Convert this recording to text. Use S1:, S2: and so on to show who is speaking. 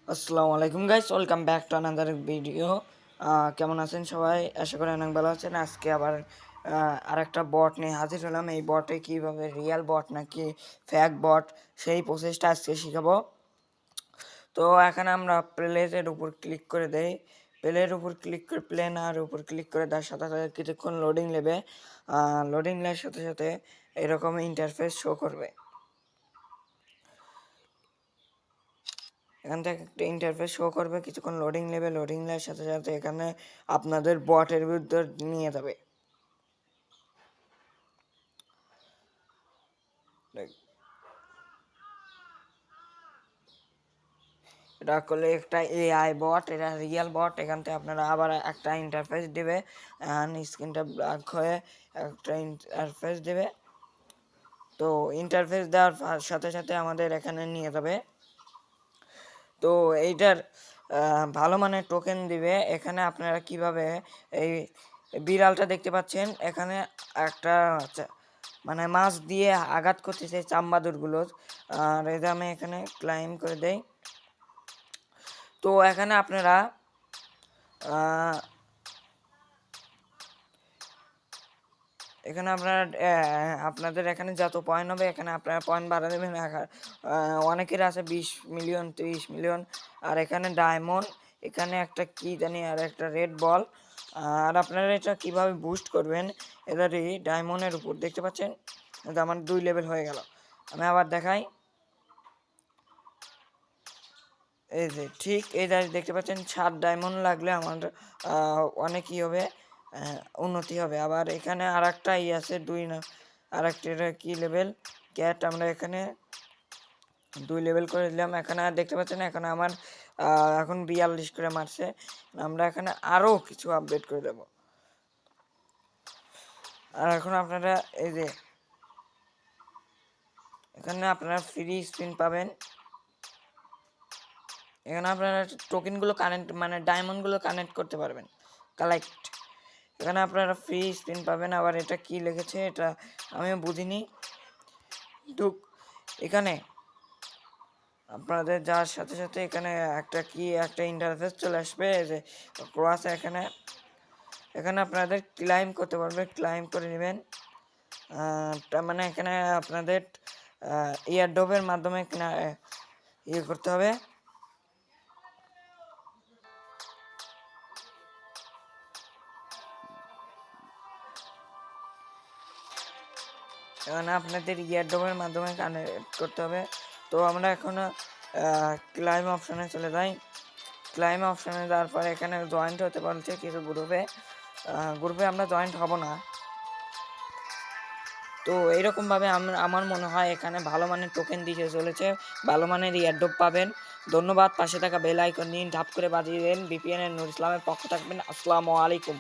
S1: আসসালামু আলাইকুম guys, welcome back to another video. কেমন আছেন সবাই? আশা করি অনেক ভালো আছেন। আজকে আবার আরেকটা বট নিয়ে হাজির হলাম। এই বটে কীভাবে রিয়েল বট নাকি ফেক বট সেই প্রসেসটা আজকে শিখাবো। তো এখানে আমরা প্লেটের উপর ক্লিক করে দেই। প্লের উপর ক্লিক করে প্লেনার উপর ক্লিক করে দেওয়ার সাথে সাথে কিছুক্ষণ লোডিং নেবে। লোডিং নেওয়ার সাথে সাথে এরকম ইন্টারফেস শো করবে। এখান থেকে একটা ইন্টারফেস শো করবে, কিছুক্ষণ লোডিং নেবে। লোডিং নেওয়ার সাথে সাথে এখানে আপনাদের বটের বিরুদ্ধে নিয়ে যাবে। এটা করলে একটা এআই বট, এটা রিয়েল বট। এখান থেকে আপনারা আবার একটা ইন্টারফেস দিবে, স্ক্রিনটা ব্ল্যাক হয়ে একটা ইন্টারফেস দেবে। তো ইন্টারফেস দেওয়ার সাথে সাথে আমাদের এখানে নিয়ে যাবে। তো এইটার ভালো মানের টোকেন দিবে। এখানে আপনারা কিভাবে এই বিড়ালটা দেখতে পাচ্ছেন, এখানে একটা মানে মাছ দিয়ে আঘাত করতেছে চামবাদুরগুলোর। আর এটা আমি এখানে ক্লাইম করে দেই। তো এখানে আপনারা আপনাদের এখানে যত পয়েন্ট হবে এখানে আপনারা পয়েন্ট বাড়া দেবেন। অনেকের আছে 20 মিলিয়ন, 30 মিলিয়ন। আর এখানে ডায়মন্ড, এখানে একটা কি জানি আর একটা রেড বল। আর আপনারা এটা কিভাবে বুস্ট করবেন, এটারই ডায়মন্ডের উপর দেখতে পাচ্ছেন। এটা আমার 2 লেভেল হয়ে গেল। আমি আবার দেখাই। এই যে ঠিক এইটা দেখতে পাচ্ছেন, 7 ডায়মন্ড লাগলে আমার অনেক ই হবে, উন্নতি হবে। আবার এখানে আর একটা ই আছে 2 না, আর একটা কি লেভেল ক্যাট, আমরা এখানে 2 লেভেল করে দিলাম। এখানে দেখতে পাচ্ছেন এখানে আমার এখন 42 করে মারছে। আমরা এখানে আরও কিছু আপডেট করে দেব। আর এখন আপনারা এই যে এখানে আপনারা ফ্রি স্পিন পাবেন। এখানে আপনারা টোকেনগুলো কানেক্ট মানে ডায়মন্ডগুলো কানেক্ট করতে পারবেন, কালেক্ট। এখানে আপনারা ফ্রি স্পিন পাবেন। আবার এটা কি লিখেছে এটা আমিও বুঝিনি। কিন্তু এখানে আপনাদের যাওয়ার সাথে সাথে এখানে একটা ইন্টারফেস চলে আসবে, যে ক্রস। এখানে আপনাদের ক্লাইম করতে পারবে, ক্লাইম করে নেবেন। তার মানে এখানে আপনাদের ইয়ারড্রপের মাধ্যমে ইয়ে করতে হবে। এখানে আপনাদের ইয়ারড্রপের মাধ্যমে কানেক্ট করতে হবে। তো আমরা এখন ক্লাইম অপশানে চলে যাই। ক্লাইম অপশানে যাওয়ার পরে এখানে জয়েন্ট হতে বলছে কিছু গ্রুপে আমরা জয়েন্ট হব না। তো এইরকমভাবে আমার মনে হয় এখানে ভালো মানের টোকেন দিতে চলেছে, ভালো মানের ইয়ারড্রপ পাবেন। ধন্যবাদ। পাশে থাকা বেল আইকন নিয়ে ধাপ করে বাজিয়ে দেন। বিপিএন এর নূর ইসলামের পক্ষ থাকবেন। আসসালামু আলাইকুম।